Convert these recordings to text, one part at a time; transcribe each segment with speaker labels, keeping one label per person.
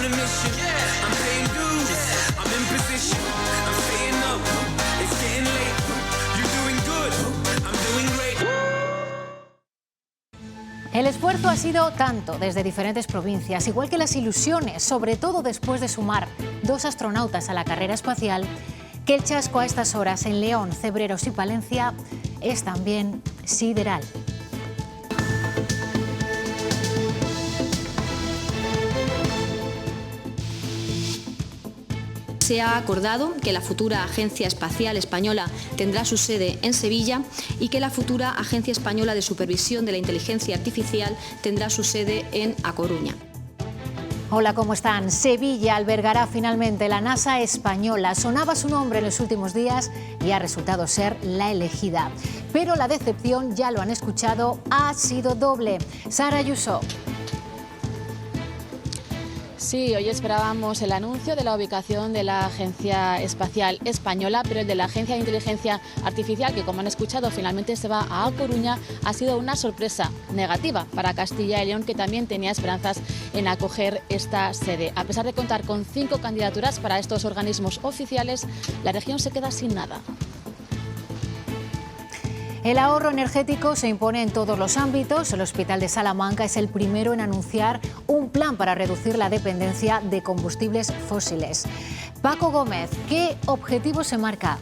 Speaker 1: a mission. I'm paying dues. I'm in position. I'm staying up. It's getting late. You're doing good. I'm doing great.
Speaker 2: El esfuerzo ha sido tanto desde diferentes provincias, igual que las ilusiones, sobre todo después de sumar 2 astronautas a la carrera espacial, que el chasco a estas horas en León, Cebreros y Palencia es también sideral.
Speaker 3: Se ha acordado que la futura Agencia Espacial Española tendrá su sede en Sevilla y que la futura Agencia Española de Supervisión de la Inteligencia Artificial tendrá su sede en A Coruña.
Speaker 2: Hola, ¿cómo están? Sevilla albergará finalmente la NASA española. Sonaba su nombre en los últimos días y ha resultado ser la elegida. Pero la decepción, ya lo han escuchado, ha sido doble. Sara Ayuso.
Speaker 4: Sí, hoy esperábamos el anuncio de la ubicación de la Agencia Espacial Española, pero el de la Agencia de Inteligencia Artificial, que como han escuchado finalmente se va a Coruña, ha sido una sorpresa negativa para Castilla y León, que también tenía esperanzas en acoger esta sede. A pesar de contar con 5 candidaturas para estos organismos oficiales, la región se queda sin nada.
Speaker 2: El ahorro energético se impone en todos los ámbitos. El Hospital de Salamanca es el primero en anunciar un plan para reducir la dependencia de combustibles fósiles. Paco Gómez, ¿qué objetivo se marca?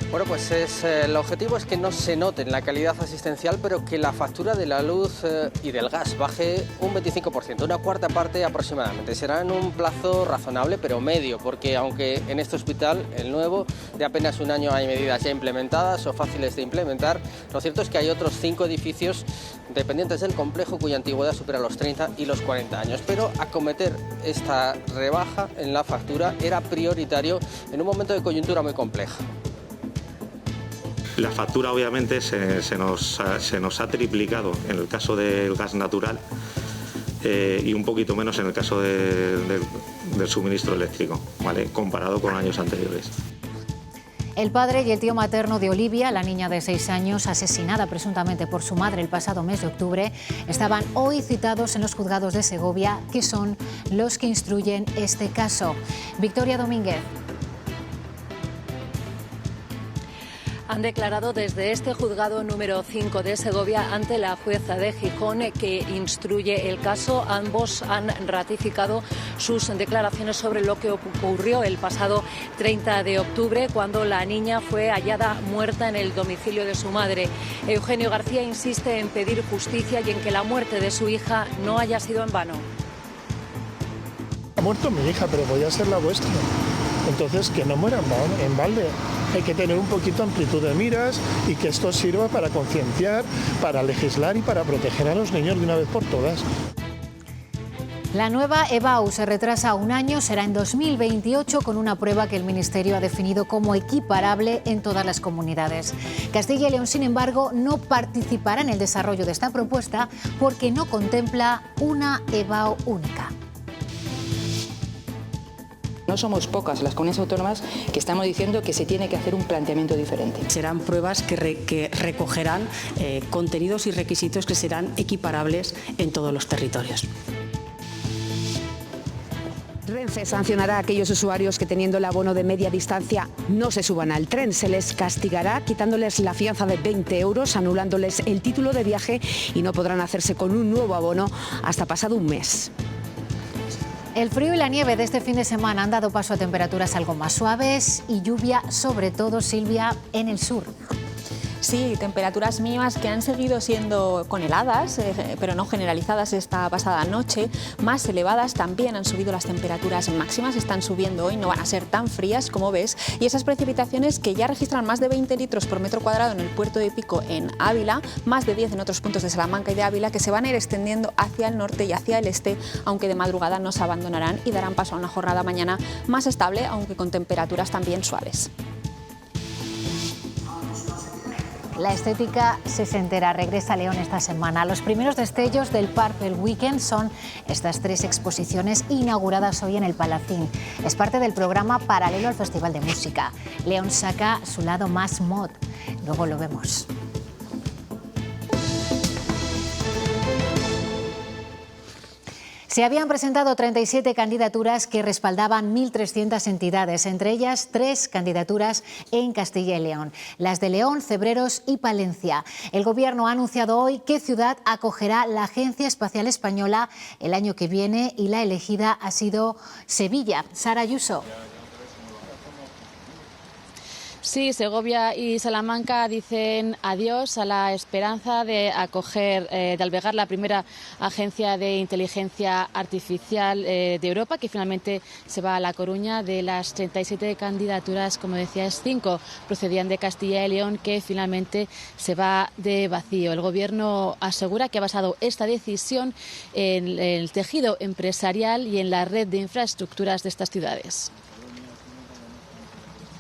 Speaker 5: Bueno, pues el objetivo es que no se note en la calidad asistencial, pero que la factura de la luz y del gas baje un 25%, una cuarta parte aproximadamente. Será en un plazo razonable, pero medio, porque aunque en este hospital, el nuevo, de apenas un año hay medidas ya implementadas o fáciles de implementar, lo cierto es que hay otros 5 edificios dependientes del complejo cuya antigüedad supera los 30 y los 40 años. Pero acometer esta rebaja en la factura era prioritario en un momento de coyuntura muy compleja.
Speaker 6: La factura obviamente se nos ha triplicado en el caso del gas natural y un poquito menos en el caso del suministro eléctrico, ¿vale? Comparado con años anteriores.
Speaker 2: El padre y el tío materno de Olivia, la niña de 6 años, asesinada presuntamente por su madre el pasado mes de octubre, estaban hoy citados en los juzgados de Segovia, que son los que instruyen este caso. Victoria Domínguez.
Speaker 7: Han declarado desde este juzgado número 5 de Segovia ante la jueza de Gijón que instruye el caso. Ambos han ratificado sus declaraciones sobre lo que ocurrió el pasado 30 de octubre cuando la niña fue hallada muerta en el domicilio de su madre. Eugenio García insiste en pedir justicia y en que la muerte de su hija no haya sido en vano.
Speaker 8: Ha muerto mi hija, pero podía ser la vuestra. Entonces, que no muera en balde. Hay que tener un poquito amplitud de miras y que esto sirva para concienciar, para legislar y para proteger a los niños de una vez por todas.
Speaker 2: La nueva EBAU se retrasa un año, será en 2028 con una prueba que el Ministerio ha definido como equiparable en todas las comunidades. Castilla y León, sin embargo, no participará en el desarrollo de esta propuesta porque no contempla una EBAU única.
Speaker 9: No somos pocas las comunidades autónomas que estamos diciendo que se tiene que hacer un planteamiento diferente.
Speaker 10: Serán pruebas que recogerán contenidos y requisitos que serán equiparables en todos los territorios.
Speaker 11: Renfe sancionará a aquellos usuarios que teniendo el abono de media distancia no se suban al tren. Se les castigará quitándoles la fianza de 20 euros, anulándoles el título de viaje y no podrán hacerse con un nuevo abono hasta pasado un mes.
Speaker 2: El frío y la nieve de este fin de semana han dado paso a temperaturas algo más suaves y lluvia, sobre todo, Silvia, en el sur.
Speaker 12: Sí, temperaturas mínimas que han seguido siendo con heladas, pero no generalizadas esta pasada noche. Más elevadas también han subido las temperaturas máximas, están subiendo hoy, no van a ser tan frías como ves. Y esas precipitaciones que ya registran más de 20 litros por metro cuadrado en el puerto de Pico en Ávila, más de 10 en otros puntos de Salamanca y de Ávila, que se van a ir extendiendo hacia el norte y hacia el este, aunque de madrugada nos abandonarán y darán paso a una jornada mañana más estable, aunque con temperaturas también suaves.
Speaker 2: La estética sesentera regresa a León esta semana. Los primeros destellos del Purple Weekend son estas 3 exposiciones inauguradas hoy en el Palacín. Es parte del programa paralelo al Festival de Música. León saca su lado más mod. Luego lo vemos. Se habían presentado 37 candidaturas que respaldaban 1.300 entidades, entre ellas 3 candidaturas en Castilla y León, las de León, Cebreros y Palencia. El Gobierno ha anunciado hoy qué ciudad acogerá la Agencia Espacial Española el año que viene y la elegida ha sido Sevilla. Sara Ayuso.
Speaker 4: Sí, Segovia y Salamanca dicen adiós a la esperanza de acoger, de albergar la primera agencia de inteligencia artificial de Europa, que finalmente se va a La Coruña. De las 37 candidaturas, como decías, 5 procedían de Castilla y León, que finalmente se va de vacío. El Gobierno asegura que ha basado esta decisión en el tejido empresarial y en la red de infraestructuras de estas ciudades.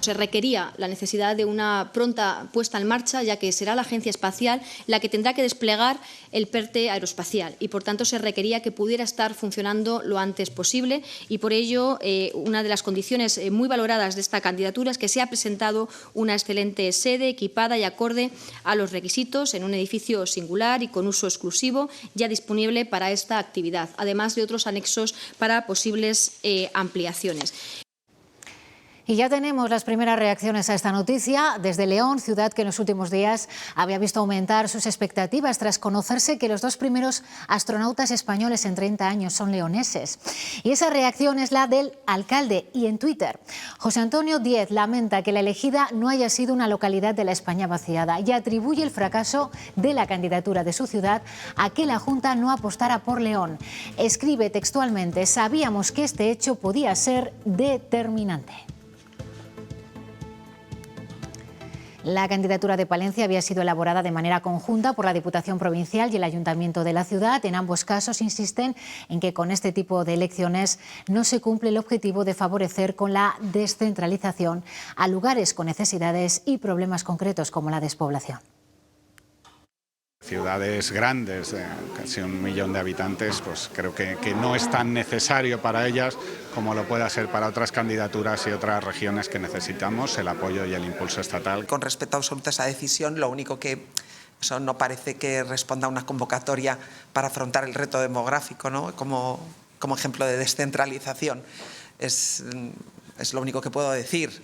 Speaker 3: Se requería la necesidad de una pronta puesta en marcha, ya que será la Agencia Espacial la que tendrá que desplegar el PERTE aeroespacial y, por tanto, se requería que pudiera estar funcionando lo antes posible y, por ello, una de las condiciones muy valoradas de esta candidatura es que se ha presentado una excelente sede equipada y acorde a los requisitos en un edificio singular y con uso exclusivo ya disponible para esta actividad, además de otros anexos para posibles ampliaciones.
Speaker 2: Y ya tenemos las primeras reacciones a esta noticia desde León, ciudad que en los últimos días había visto aumentar sus expectativas tras conocerse que los 2 primeros astronautas españoles en 30 años son leoneses. Y esa reacción es la del alcalde y en Twitter. José Antonio Díez lamenta que la elegida no haya sido una localidad de la España vaciada y atribuye el fracaso de la candidatura de su ciudad a que la Junta no apostara por León. Escribe textualmente: sabíamos que este hecho podía ser determinante. La candidatura de Palencia había sido elaborada de manera conjunta por la Diputación Provincial y el Ayuntamiento de la ciudad. En ambos casos insisten en que con este tipo de elecciones no se cumple el objetivo de favorecer con la descentralización a lugares con necesidades y problemas concretos como la despoblación.
Speaker 13: Ciudades grandes, casi 1 millón de habitantes, pues creo que no es tan necesario para ellas como lo pueda ser para otras candidaturas y otras regiones que necesitamos el apoyo y el impulso estatal.
Speaker 14: Con respeto absoluto a esa decisión, lo único que eso no parece que responda a una convocatoria para afrontar el reto demográfico, ¿no? Como ejemplo de descentralización. Es lo único que puedo decir.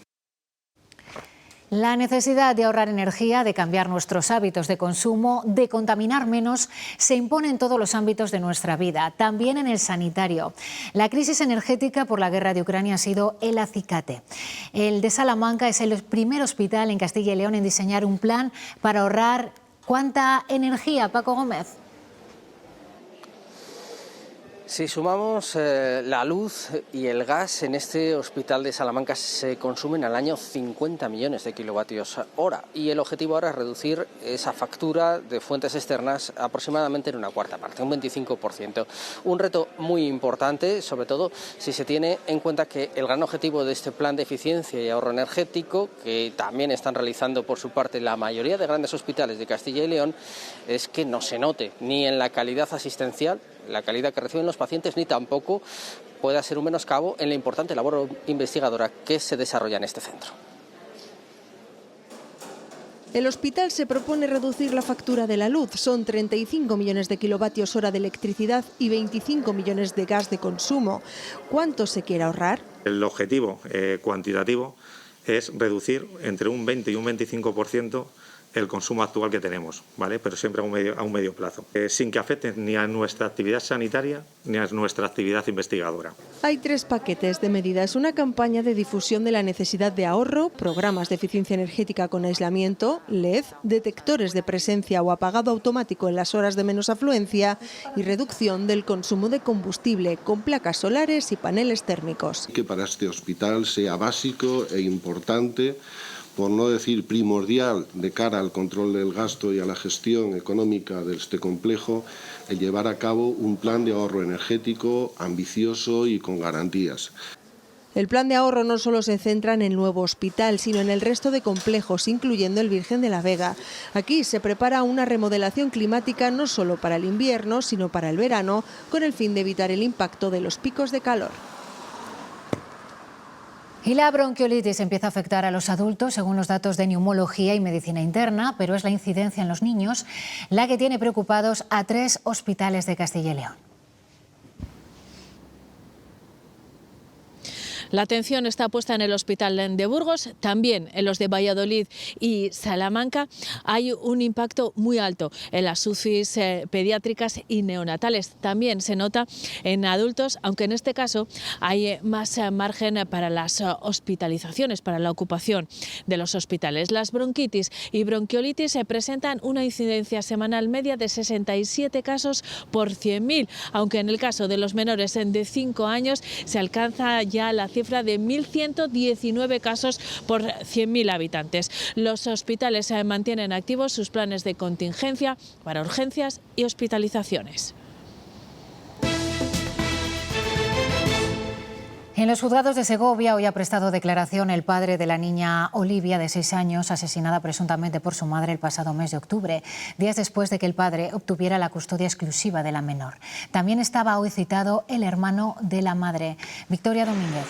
Speaker 2: La necesidad de ahorrar energía, de cambiar nuestros hábitos de consumo, de contaminar menos, se impone en todos los ámbitos de nuestra vida, también en el sanitario. La crisis energética por la guerra de Ucrania ha sido el acicate. El de Salamanca es el primer hospital en Castilla y León en diseñar un plan para ahorrar ¿cuánta energía, Paco Gómez?
Speaker 5: Si sumamos la luz y el gas, en este hospital de Salamanca se consumen al año 50 millones de kilovatios hora y el objetivo ahora es reducir esa factura de fuentes externas aproximadamente en una cuarta parte, un 25%. Un reto muy importante, sobre todo si se tiene en cuenta que el gran objetivo de este plan de eficiencia y ahorro energético, que también están realizando por su parte la mayoría de grandes hospitales de Castilla y León, es que no se note ni en la calidad asistencial, la calidad que reciben los pacientes, ni tampoco pueda ser un menoscabo en la importante labor investigadora que se desarrolla en este centro.
Speaker 15: El hospital se propone reducir la factura de la luz. Son 35 millones de kilovatios hora de electricidad y 25 millones de gas de consumo. ¿Cuánto se quiere ahorrar?
Speaker 6: El objetivo cuantitativo es reducir entre un 20 y un 25% el consumo actual que tenemos, ¿vale? Pero siempre a un medio plazo, sin que afecte ni a nuestra actividad sanitaria ni a nuestra actividad investigadora.
Speaker 15: Hay 3 paquetes de medidas: una campaña de difusión de la necesidad de ahorro, programas de eficiencia energética con aislamiento, LED, detectores de presencia o apagado automático en las horas de menos afluencia y reducción del consumo de combustible con placas solares y paneles térmicos.
Speaker 16: Que para este hospital sea básico e importante, por no decir primordial, de cara al control del gasto y a la gestión económica de este complejo, el llevar a cabo un plan de ahorro energético ambicioso y con garantías.
Speaker 15: El plan de ahorro no solo se centra en el nuevo hospital, sino en el resto de complejos, incluyendo el Virgen de la Vega. Aquí se prepara una remodelación climática no solo para el invierno, sino para el verano, con el fin de evitar el impacto de los picos de calor.
Speaker 2: Y la bronquiolitis empieza a afectar a los adultos, según los datos de neumología y medicina interna, pero es la incidencia en los niños la que tiene preocupados a 3 hospitales de Castilla y León.
Speaker 4: La atención está puesta en el Hospital de Burgos, también en los de Valladolid y Salamanca. Hay un impacto muy alto en las UCIs pediátricas y neonatales. También se nota en adultos, aunque en este caso hay más margen para las hospitalizaciones, para la ocupación de los hospitales. Las bronquitis y bronquiolitis se presentan una incidencia semanal media de 67 casos por 100.000, aunque en el caso de los menores de 5 años se alcanza ya la cifra de 1.119 casos por 100.000 habitantes. Los hospitales mantienen activos sus planes de contingencia para urgencias y hospitalizaciones.
Speaker 2: En los juzgados de Segovia hoy ha prestado declaración el padre de la niña Olivia, de 6 años, asesinada presuntamente por su madre el pasado mes de octubre, días después de que el padre obtuviera la custodia exclusiva de la menor. También estaba hoy citado el hermano de la madre, Victoria Domínguez.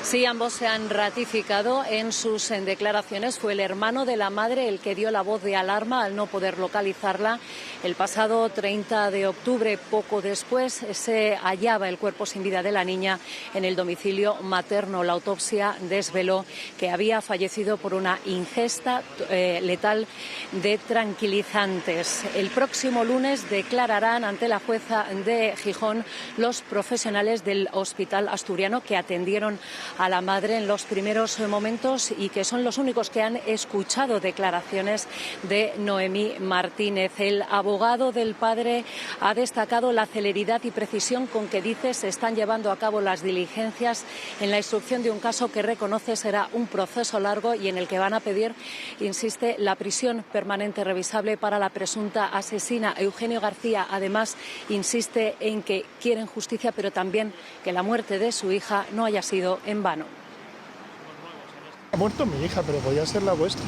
Speaker 7: Sí, ambos se han ratificado en sus declaraciones. Fue el hermano de la madre el que dio la voz de alarma al no poder localizarla. El pasado 30 de octubre, poco después, se hallaba el cuerpo sin vida de la niña en el domicilio materno. La autopsia desveló que había fallecido por una ingesta letal de tranquilizantes. El próximo lunes declararán ante la jueza de Gijón los profesionales del hospital asturiano que atendieron a la madre en los primeros momentos y que son los únicos que han escuchado declaraciones de Noemí Martínez. El abogado del padre ha destacado la celeridad y precisión con que dice se están llevando a cabo las diligencias en la instrucción de un caso que reconoce será un proceso largo y en el que van a pedir, insiste, la prisión permanente revisable para la presunta asesina. Eugenio García, además, insiste en que quieren justicia, pero también que la muerte de su hija no haya sido en vano.
Speaker 8: Ha muerto mi hija, pero podía ser la vuestra.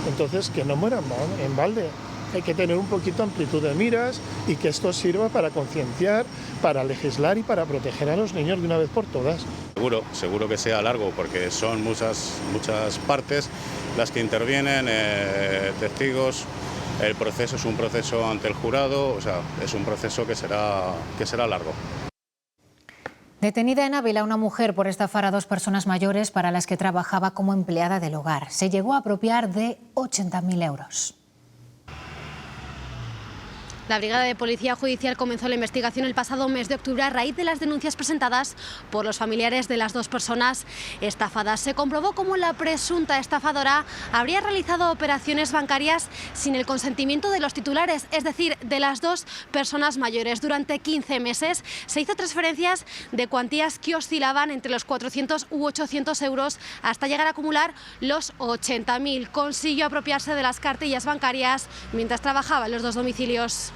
Speaker 8: Entonces, que no mueran en balde. Hay que tener un poquito amplitud de miras y que esto sirva para concienciar, para legislar y para proteger a los niños de una vez por todas.
Speaker 17: Seguro que sea largo, porque son muchas partes las que intervienen, testigos. El proceso es un proceso ante el jurado, o sea, es un proceso que será largo.
Speaker 2: Detenida en Ávila una mujer por estafar a 2 personas mayores para las que trabajaba como empleada del hogar. Se llegó a apropiar de 80.000 euros.
Speaker 18: La Brigada de Policía Judicial comenzó la investigación el pasado mes de octubre a raíz de las denuncias presentadas por los familiares de las 2 personas estafadas. Se comprobó cómo la presunta estafadora habría realizado operaciones bancarias sin el consentimiento de los titulares, es decir, de las 2 personas mayores. Durante 15 meses se hizo transferencias de cuantías que oscilaban entre los 400 u 800 euros hasta llegar a acumular los 80.000. Consiguió apropiarse de las cartillas bancarias mientras trabajaba en los 2 domicilios.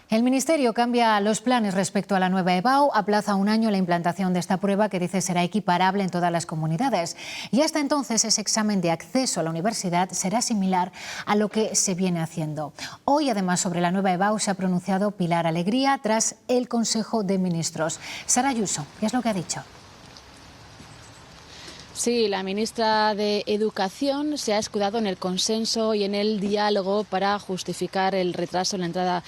Speaker 2: El Ministerio cambia los planes respecto a la nueva EBAU, aplaza un año la implantación de esta prueba que dice será equiparable en todas las comunidades. Y hasta entonces ese examen de acceso a la universidad será similar a lo que se viene haciendo. Hoy, además, sobre la nueva EBAU se ha pronunciado Pilar Alegría tras el Consejo de Ministros. Sara Ayuso, ¿qué es lo que ha dicho?
Speaker 4: Sí, la ministra de Educación se ha escudado en el consenso y en el diálogo para justificar el retraso en la entrada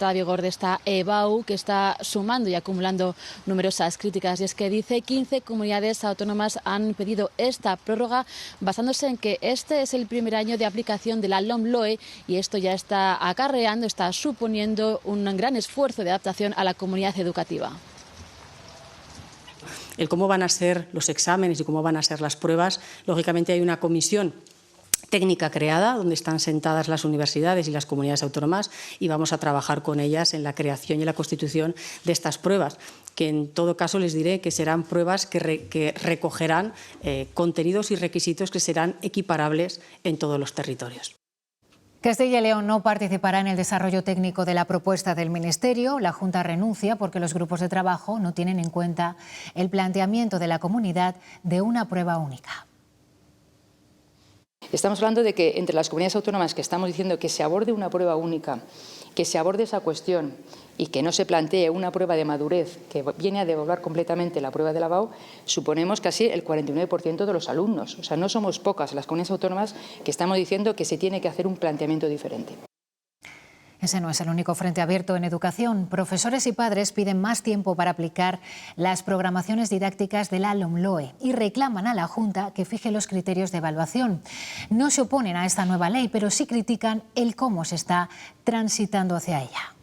Speaker 4: a vigor de esta EBAU, que está sumando y acumulando numerosas críticas. Y es que dice 15 comunidades autónomas han pedido esta prórroga basándose en que este es el primer año de aplicación de la LOMLOE y esto ya está acarreando, está suponiendo un gran esfuerzo de adaptación a la comunidad educativa.
Speaker 10: El cómo van a ser los exámenes y cómo van a ser las pruebas, lógicamente hay una comisión técnica creada, donde están sentadas las universidades y las comunidades autónomas y vamos a trabajar con ellas en la creación y la constitución de estas pruebas, que en todo caso les diré que serán pruebas que recogerán contenidos y requisitos que serán equiparables en todos los territorios.
Speaker 2: Castilla y León no participará en el desarrollo técnico de la propuesta del Ministerio. La Junta renuncia porque los grupos de trabajo no tienen en cuenta el planteamiento de la comunidad de una prueba única.
Speaker 9: Estamos hablando de que entre las comunidades autónomas que estamos diciendo que se aborde una prueba única, que se aborde esa cuestión y que no se plantee una prueba de madurez que viene a devolver completamente la prueba de la EBAU, suponemos casi el 49% de los alumnos. O sea, no somos pocas las comunidades autónomas que estamos diciendo que se tiene que hacer un planteamiento diferente.
Speaker 2: Ese no es el único frente abierto en educación. Profesores y padres piden más tiempo para aplicar las programaciones didácticas de la LOMLOE y reclaman a la Junta que fije los criterios de evaluación. No se oponen a esta nueva ley, pero sí critican el cómo se está transitando hacia ella.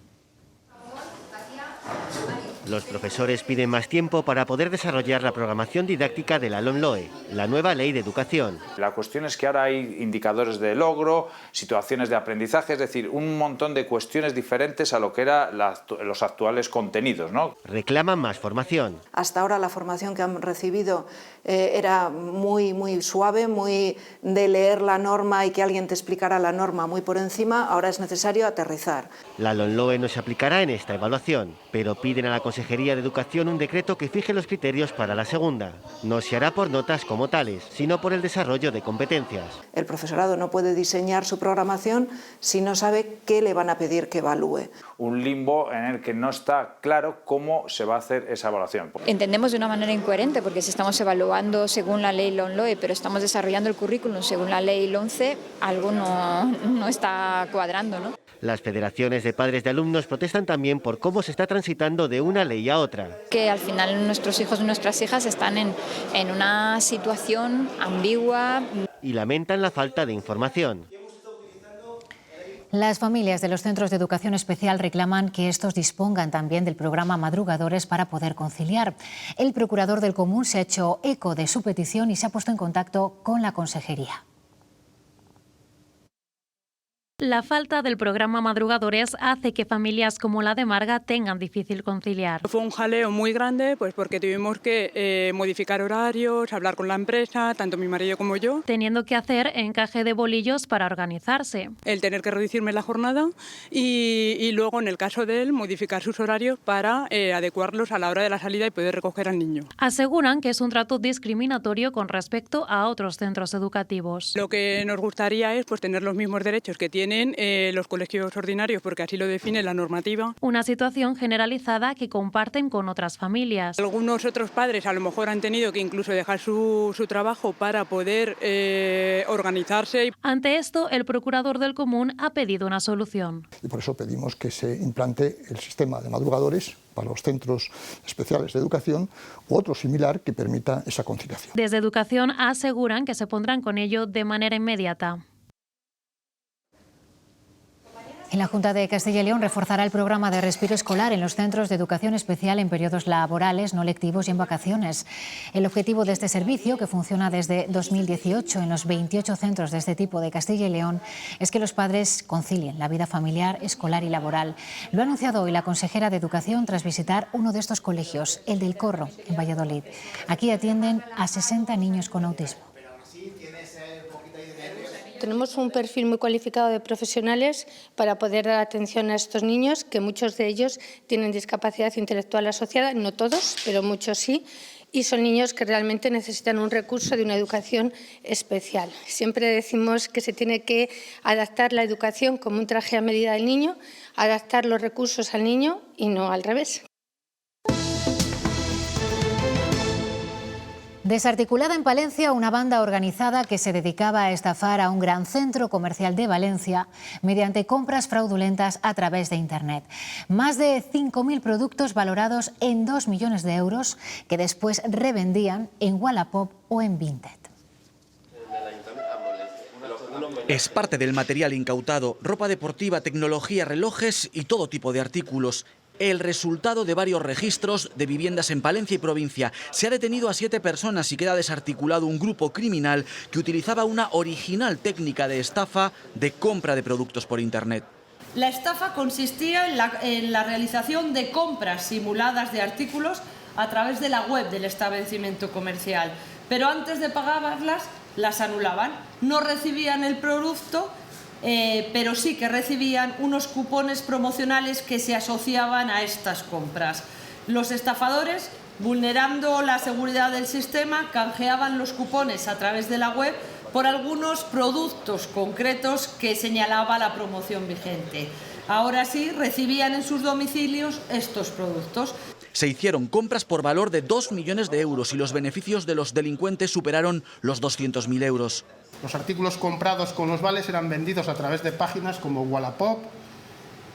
Speaker 19: Los profesores piden más tiempo para poder desarrollar la programación didáctica de la LOMLOE, la nueva ley de educación.
Speaker 20: La cuestión es que ahora hay indicadores de logro, situaciones de aprendizaje, es decir, un montón de cuestiones diferentes a lo que eran los actuales contenidos, ¿no?
Speaker 19: Reclaman más formación.
Speaker 21: Hasta ahora la formación que han recibido era muy suave, muy de leer la norma y que alguien te explicara la norma muy por encima. Ahora es necesario aterrizar.
Speaker 19: La LOMLOE no se aplicará en esta evaluación, pero piden a la Consejería de Educación un decreto que fije los criterios para la segunda. No se hará por notas como tales, sino por el desarrollo de competencias.
Speaker 21: El profesorado no puede diseñar su programación si no sabe qué le van a pedir que evalúe.
Speaker 20: Un limbo en el que no está claro cómo se va a hacer esa evaluación.
Speaker 22: Entendemos de una manera incoherente, porque si estamos evaluando según la ley LOMLOE, pero estamos desarrollando el currículum según la ley LOMCE, algo no está cuadrando, ¿no?
Speaker 19: Las federaciones de padres de alumnos protestan también por cómo se está transitando de una ley a otra.
Speaker 22: Que al final nuestros hijos y nuestras hijas están en una situación ambigua.
Speaker 19: Y lamentan la falta de información.
Speaker 2: Las familias de los centros de educación especial reclaman que estos dispongan también del programa Madrugadores para poder conciliar. El procurador del Común se ha hecho eco de su petición y se ha puesto en contacto con la consejería.
Speaker 23: La falta del programa Madrugadores hace que familias como la de Marga tengan difícil conciliar.
Speaker 24: Fue un jaleo muy grande, pues porque tuvimos que modificar horarios, hablar con la empresa, tanto mi marido como yo.
Speaker 23: Teniendo que hacer encaje de bolillos para organizarse.
Speaker 24: El tener que reducirme la jornada y luego, en el caso de él, modificar sus horarios para adecuarlos a la hora de la salida y poder recoger al niño.
Speaker 23: Aseguran que es un trato discriminatorio con respecto a otros centros educativos.
Speaker 24: Lo que nos gustaría es pues tener los mismos derechos que tienen los colegios ordinarios, porque así lo define la normativa.
Speaker 23: Una situación generalizada que comparten con otras familias.
Speaker 24: Algunos otros padres a lo mejor han tenido que incluso dejar su trabajo para poder organizarse.
Speaker 23: Ante esto, el procurador del Común ha pedido una solución.
Speaker 25: Y por eso pedimos que se implante el sistema de madrugadores para los centros especiales de educación u otro similar que permita esa conciliación.
Speaker 23: Desde Educación aseguran que se pondrán con ello de manera inmediata.
Speaker 2: Y la Junta de Castilla y León reforzará el programa de respiro escolar en los centros de educación especial en periodos laborales, no lectivos y en vacaciones. El objetivo de este servicio, que funciona desde 2018 en los 28 centros de este tipo de Castilla y León, es que los padres concilien la vida familiar, escolar y laboral. Lo ha anunciado hoy la consejera de Educación tras visitar uno de estos colegios, el del Corro, en Valladolid. Aquí atienden a 60 niños con autismo.
Speaker 26: Tenemos un perfil muy cualificado de profesionales para poder dar atención a estos niños, que muchos de ellos tienen discapacidad intelectual asociada, no todos, pero muchos sí, y son niños que realmente necesitan un recurso de una educación especial. Siempre decimos que se tiene que adaptar la educación como un traje a medida del niño, adaptar los recursos al niño y no al revés.
Speaker 2: Desarticulada en Palencia una banda organizada que se dedicaba a estafar a un gran centro comercial de Valencia mediante compras fraudulentas a través de Internet. Más de 5.000 productos valorados en 2 millones de euros que después revendían en Wallapop o en Vinted.
Speaker 27: Es parte del material incautado: ropa deportiva, tecnología, relojes y todo tipo de artículos. El resultado de varios registros de viviendas en Palencia y provincia. Se ha detenido a 7 personas y queda desarticulado un grupo criminal que utilizaba una original técnica de estafa de compra de productos por Internet.
Speaker 28: La estafa consistía en la realización de compras simuladas de artículos a través de la web del establecimiento comercial, pero antes de pagarlas las anulaban. No recibían el producto, pero sí que recibían unos cupones promocionales que se asociaban a estas compras. Los estafadores, vulnerando la seguridad del sistema, canjeaban los cupones a través de la web por algunos productos concretos que señalaba la promoción vigente. Ahora sí, recibían en sus domicilios estos productos.
Speaker 27: Se hicieron compras por valor de 2 millones de euros y los beneficios de los delincuentes superaron los 200.000 euros.
Speaker 29: Los artículos comprados con los vales eran vendidos a través de páginas como Wallapop,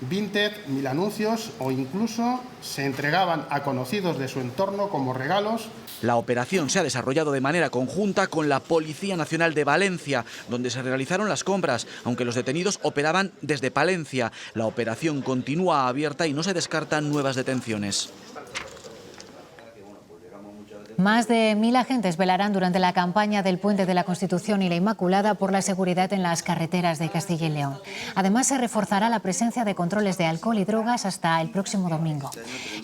Speaker 1: Vinted, 1000 anuncios o incluso se entregaban a conocidos de su entorno como regalos.
Speaker 27: La operación se ha desarrollado de manera conjunta con la Policía Nacional de Valencia, donde se realizaron las compras, aunque los detenidos operaban desde Palencia. La operación continúa abierta y no se descartan nuevas detenciones.
Speaker 2: Más de 1000 agentes velarán durante la campaña del Puente de la Constitución y la Inmaculada por la seguridad en las carreteras de Castilla y León. Además, se reforzará la presencia de controles de alcohol y drogas hasta el próximo domingo.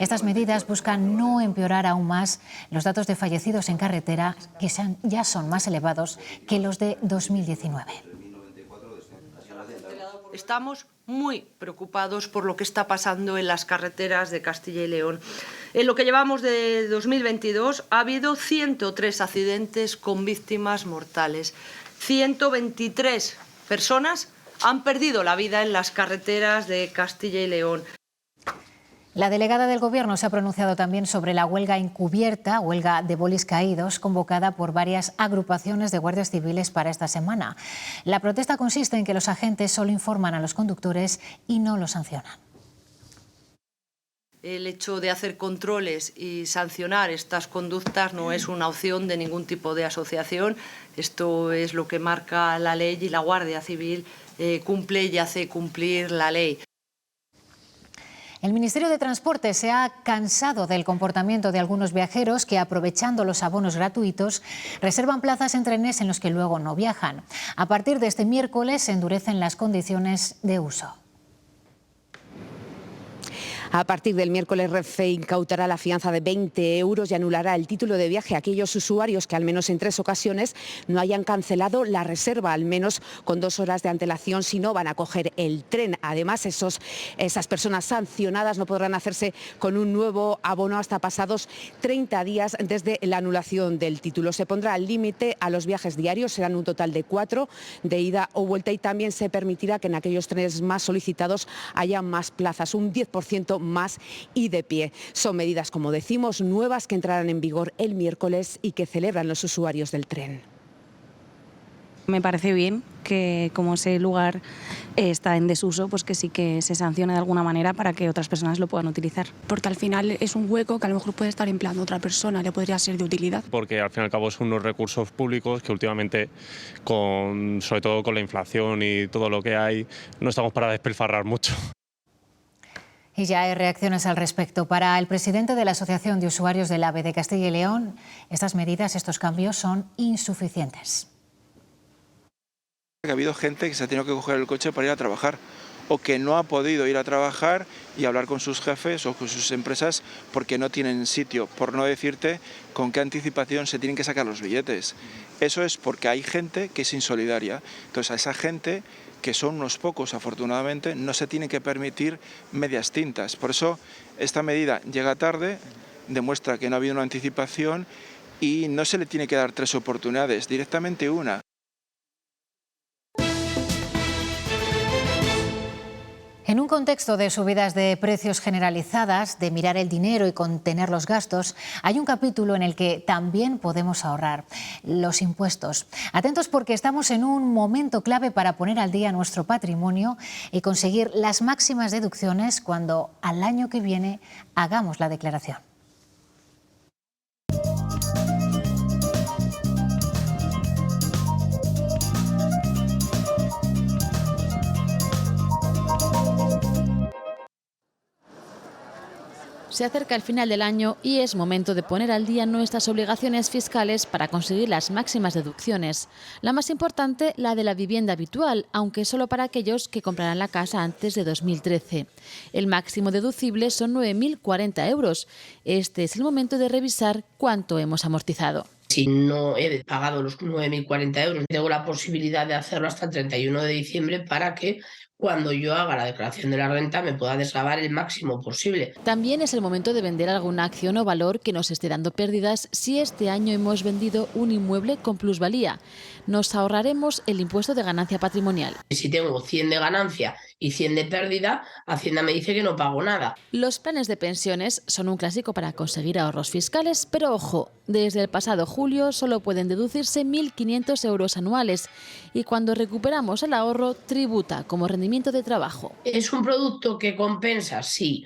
Speaker 2: Estas medidas buscan no empeorar aún más los datos de fallecidos en carretera, que ya son más elevados que los de 2019.
Speaker 28: Estamos muy preocupados por lo que está pasando en las carreteras de Castilla y León. En lo que llevamos de 2022 ha habido 103 accidentes con víctimas mortales. 123 personas han perdido la vida en las carreteras de Castilla y León.
Speaker 2: La delegada del Gobierno se ha pronunciado también sobre la huelga encubierta, huelga de bolis caídos, convocada por varias agrupaciones de guardias civiles para esta semana. La protesta consiste en que los agentes solo informan a los conductores y no los sancionan.
Speaker 28: El hecho de hacer controles y sancionar estas conductas no es una opción de ningún tipo de asociación. Esto es lo que marca la ley y la Guardia Civil cumple y hace cumplir la ley.
Speaker 2: El Ministerio de Transporte se ha cansado del comportamiento de algunos viajeros que, aprovechando los abonos gratuitos, reservan plazas en trenes en los que luego no viajan. A partir de este miércoles se endurecen las condiciones de uso.
Speaker 3: A partir del miércoles, Renfe incautará la fianza de 20 euros y anulará el título de viaje a aquellos usuarios que al menos en 3 ocasiones no hayan cancelado la reserva, al menos con 2 horas de antelación, si no van a coger el tren. Además, esas personas sancionadas no podrán hacerse con un nuevo abono hasta pasados 30 días desde la anulación del título. Se pondrá el límite a los viajes diarios, serán un total de 4 de ida o vuelta, y también se permitirá que en aquellos trenes más solicitados haya más plazas, un 10% más y de pie. Son medidas, como decimos, nuevas que entrarán en vigor el miércoles y que celebran los usuarios del tren.
Speaker 5: Me parece bien que, como ese lugar está en desuso, pues que sí que se sancione de alguna manera para que otras personas lo puedan utilizar.
Speaker 6: Porque al final es un hueco que a lo mejor puede estar empleando otra persona, le podría ser de utilidad.
Speaker 11: Porque al fin y al cabo son unos recursos públicos que últimamente, sobre todo con la inflación y todo lo que hay, no estamos para despilfarrar mucho.
Speaker 2: Y ya hay reacciones al respecto. Para el presidente de la Asociación de Usuarios del AVE de Castilla y León, estas medidas, estos cambios son insuficientes.
Speaker 12: Ha habido gente que se ha tenido que coger el coche para ir a trabajar o que no ha podido ir a trabajar y hablar con sus jefes o con sus empresas porque no tienen sitio, por no decirte con qué anticipación se tienen que sacar los billetes. Eso es porque hay gente que es insolidaria. Entonces, a esa gente, que son unos pocos afortunadamente, no se tiene que permitir medias tintas. Por eso esta medida llega tarde, demuestra que no ha habido una anticipación y no se le tiene que dar 3 oportunidades, directamente una.
Speaker 2: En un contexto de subidas de precios generalizadas, de mirar el dinero y contener los gastos, hay un capítulo en el que también podemos ahorrar: los impuestos. Atentos, porque estamos en un momento clave para poner al día nuestro patrimonio y conseguir las máximas deducciones cuando al año que viene hagamos la declaración.
Speaker 4: Se acerca el final del año y es momento de poner al día nuestras obligaciones fiscales para conseguir las máximas deducciones. La más importante, la de la vivienda habitual, aunque solo para aquellos que comprarán la casa antes de 2013. El máximo deducible son 9.040 euros. Este es el momento de revisar cuánto hemos amortizado.
Speaker 13: Si no he pagado los 9.040 euros, tengo la posibilidad de hacerlo hasta el 31 de diciembre para que cuando yo haga la declaración de la renta me pueda desgravar el máximo posible.
Speaker 4: También es el momento de vender alguna acción o valor que nos esté dando pérdidas si este año hemos vendido un inmueble con plusvalía. nos ahorraremos el impuesto de ganancia patrimonial.
Speaker 13: Si tengo 100 de ganancia y 100 de pérdida, Hacienda me dice que no pago nada.
Speaker 4: Los planes de pensiones son un clásico para conseguir ahorros fiscales, pero ojo, desde el pasado julio solo pueden deducirse 1.500 euros anuales y cuando recuperamos el ahorro tributa como rendimiento de trabajo.
Speaker 13: ¿Es un producto que compensa? Sí.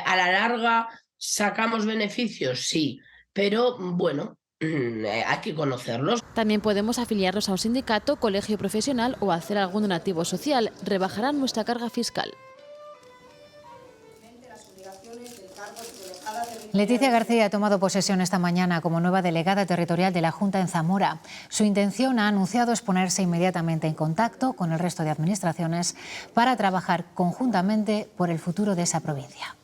Speaker 13: A la larga sacamos beneficios, sí, pero bueno, hay que conocerlos.
Speaker 4: También podemos afiliarnos a un sindicato, colegio profesional o hacer algún donativo social. Rebajarán nuestra carga fiscal.
Speaker 2: Leticia García ha tomado posesión esta mañana como nueva delegada territorial de la Junta en Zamora. Su intención, ha anunciado, es ponerse inmediatamente en contacto con el resto de administraciones para trabajar conjuntamente por el futuro de esa provincia.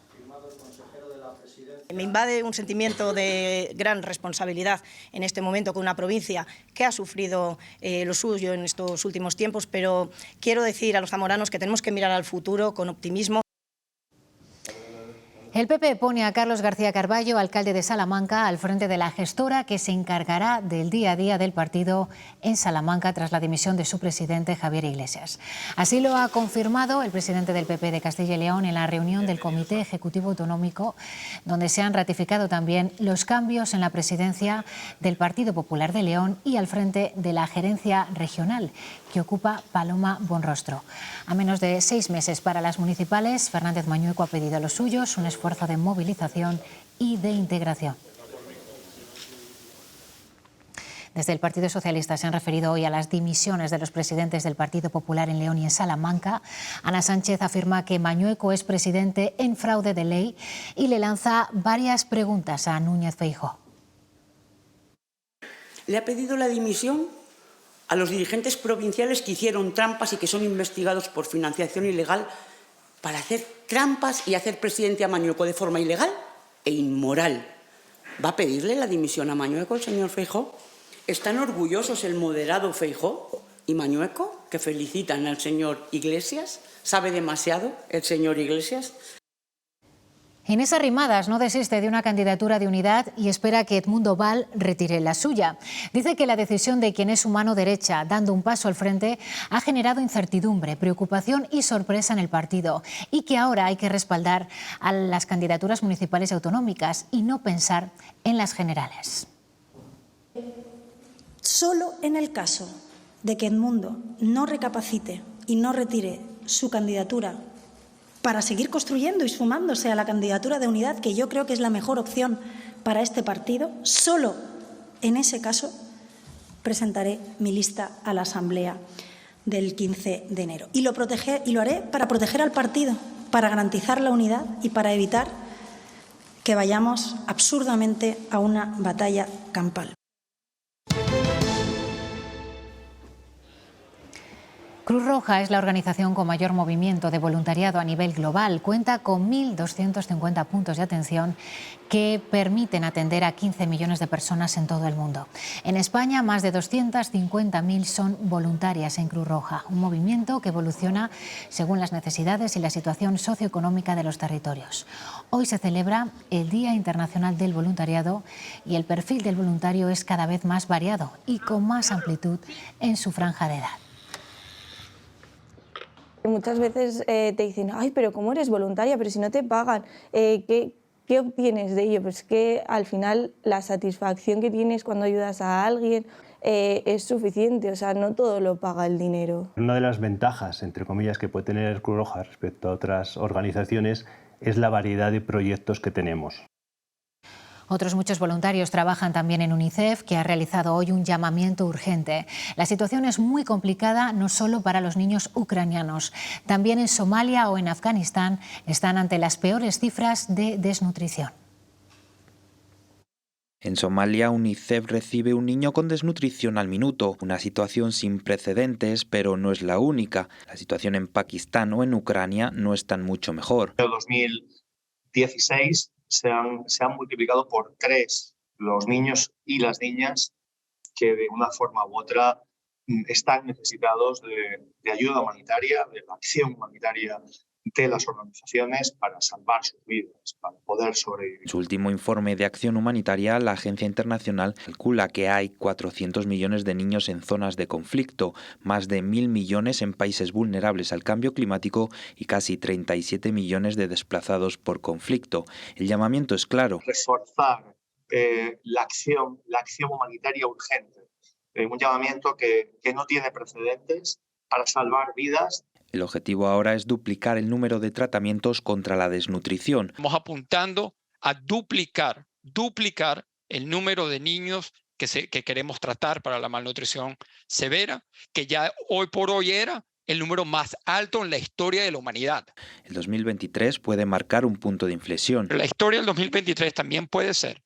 Speaker 7: Me invade un sentimiento de gran responsabilidad en este momento con una provincia que ha sufrido lo suyo en estos últimos tiempos, pero quiero decir a los zamoranos que tenemos que mirar al futuro con optimismo.
Speaker 2: El PP pone a Carlos García Carballo, alcalde de Salamanca, al frente de la gestora que se encargará del día a día del partido en Salamanca tras la dimisión de su presidente Javier Iglesias. Así lo ha confirmado el presidente del PP de Castilla y León en la reunión del Comité Ejecutivo Autonómico, donde se han ratificado también los cambios en la presidencia del Partido Popular de León y al frente de la gerencia regional, que ocupa Paloma Bonrostro. A menos de 6 meses para las municipales, Fernández Mañueco ha pedido a los suyos un esfuerzo de movilización y de integración. Desde el Partido Socialista se han referido hoy a las dimisiones de los presidentes del Partido Popular en León y en Salamanca. Ana Sánchez afirma que Mañueco es presidente en fraude de ley y le lanza varias preguntas a Núñez Feijóo.
Speaker 8: Le ha pedido la dimisión a los dirigentes provinciales que hicieron trampas y que son investigados por financiación ilegal para hacer trampas y hacer presidente a Mañueco de forma ilegal e inmoral. ¿Va a pedirle la dimisión a Mañueco el señor Feijóo? ¿Están orgullosos el moderado Feijóo y Mañueco, que felicitan al señor Iglesias? ¿Sabe demasiado el señor Iglesias?
Speaker 2: Inés Arrimadas no desiste de una candidatura de unidad y espera que Edmundo Val retire la suya. Dice que la decisión de quien es su mano derecha, dando un paso al frente, ha generado incertidumbre, preocupación y sorpresa en el partido y que ahora hay que respaldar a las candidaturas municipales y autonómicas y no pensar en las generales.
Speaker 10: Solo en el caso de que Edmundo no recapacite y no retire su candidatura para seguir construyendo y sumándose a la candidatura de unidad, que yo creo que es la mejor opción para este partido, solo en ese caso presentaré mi lista a la Asamblea del 15 de enero. Y lo haré para proteger al partido, para garantizar la unidad y para evitar que vayamos absurdamente a una batalla campal.
Speaker 2: Cruz Roja es la organización con mayor movimiento de voluntariado a nivel global. Cuenta con 1.250 puntos de atención que permiten atender a 15 millones de personas en todo el mundo. En España, más de 250.000 son voluntarias en Cruz Roja, un movimiento que evoluciona según las necesidades y la situación socioeconómica de los territorios. Hoy se celebra el Día Internacional del Voluntariado y el perfil del voluntario es cada vez más variado y con más amplitud en su franja de edad.
Speaker 14: Muchas veces te dicen, ay, pero ¿cómo eres voluntaria? Pero si no te pagan, ¿qué obtienes de ello? Pues que al final la satisfacción que tienes cuando ayudas a alguien es suficiente, o sea, no todo lo paga el dinero.
Speaker 15: Una de las ventajas, entre comillas, que puede tener Cruz Roja respecto a otras organizaciones es la variedad de proyectos que tenemos.
Speaker 2: Otros muchos voluntarios trabajan también en UNICEF, que ha realizado hoy un llamamiento urgente. La situación es muy complicada no solo para los niños ucranianos. También en Somalia o en Afganistán están ante las peores cifras de desnutrición.
Speaker 16: En Somalia, UNICEF recibe un niño con desnutrición al minuto, una situación sin precedentes, pero no es la única. La situación en Pakistán o en Ucrania no es tan mucho mejor.
Speaker 17: En 2016 se han multiplicado por 3 los niños y las niñas que de una forma u otra están necesitados de ayuda humanitaria, de acción humanitaria de las organizaciones para salvar sus vidas, para poder sobrevivir.
Speaker 16: En su último informe de acción humanitaria, la agencia internacional calcula que hay 400 millones de niños en zonas de conflicto, más de 1.000 millones en países vulnerables al cambio climático y casi 37 millones de desplazados por conflicto. El llamamiento es claro.
Speaker 17: Reforzar la acción humanitaria urgente, un llamamiento que no tiene precedentes para salvar vidas.
Speaker 16: El objetivo ahora es duplicar el número de tratamientos contra la desnutrición.
Speaker 9: Estamos apuntando a duplicar el número de niños que queremos tratar para la malnutrición severa, que ya hoy por hoy era el número más alto en la historia de la humanidad.
Speaker 16: El 2023 puede marcar un punto de inflexión.
Speaker 9: La historia del 2023 también puede ser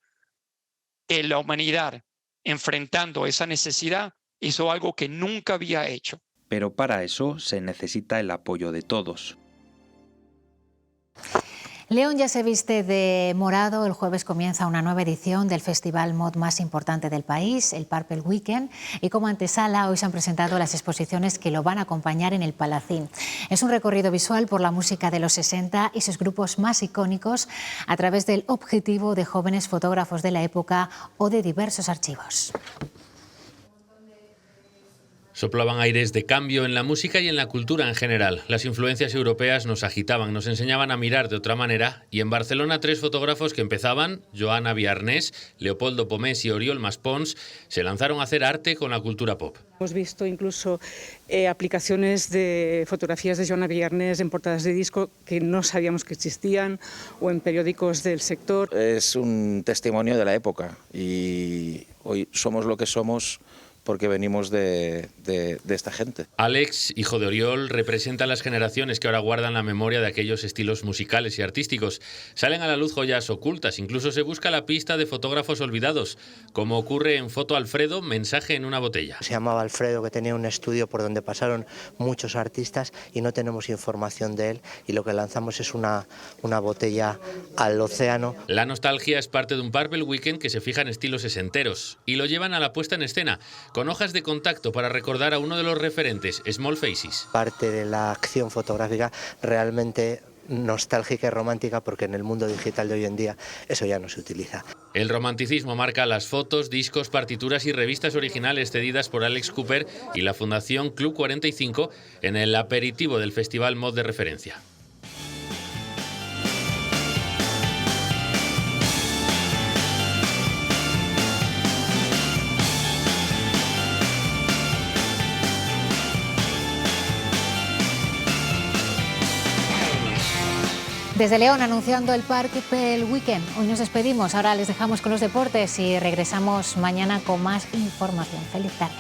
Speaker 9: que la humanidad, enfrentando esa necesidad, hizo algo que nunca había hecho.
Speaker 16: Pero para eso se necesita el apoyo de todos.
Speaker 2: León ya se viste de morado. El jueves comienza una nueva edición del festival mod más importante del país, el Purple Weekend. Y como antesala, hoy se han presentado las exposiciones que lo van a acompañar en el Palacín. Es un recorrido visual por la música de los 60 y sus grupos más icónicos a través del objetivo de jóvenes fotógrafos de la época o de diversos archivos.
Speaker 18: Soplaban aires de cambio en la música y en la cultura en general. Las influencias europeas nos agitaban, nos enseñaban a mirar de otra manera, y en Barcelona 3 fotógrafos que empezaban, Joana Viarnés, Leopoldo Pomés y Oriol Maspons, se lanzaron a hacer arte con la cultura pop.
Speaker 19: Hemos visto incluso aplicaciones de fotografías de Joana Viarnés en portadas de disco que no sabíamos que existían, o en periódicos del sector.
Speaker 20: Es un testimonio de la época y hoy somos lo que somos porque venimos de esta gente.
Speaker 18: Alex, hijo de Oriol, representa a las generaciones que ahora guardan la memoria de aquellos estilos musicales y artísticos. Salen a la luz joyas ocultas, incluso se busca la pista de fotógrafos olvidados, como ocurre en Foto Alfredo, mensaje en una botella.
Speaker 21: Se llamaba Alfredo, que tenía un estudio por donde pasaron muchos artistas y no tenemos información de él, y lo que lanzamos es una botella al océano.
Speaker 18: La nostalgia es parte de un Purple Weekend que se fija en estilos sesenteros y lo llevan a la puesta en escena, con hojas de contacto para recordar a uno de los referentes, Small Faces.
Speaker 21: Parte de la acción fotográfica realmente nostálgica y romántica, porque en el mundo digital de hoy en día eso ya no se utiliza.
Speaker 18: El romanticismo marca las fotos, discos, partituras y revistas originales cedidas por Alex Cooper y la Fundación Club 45 en el aperitivo del Festival Mod de referencia.
Speaker 2: Desde León anunciando el Purple Weekend. Hoy nos despedimos, ahora les dejamos con los deportes y regresamos mañana con más información. Feliz tarde.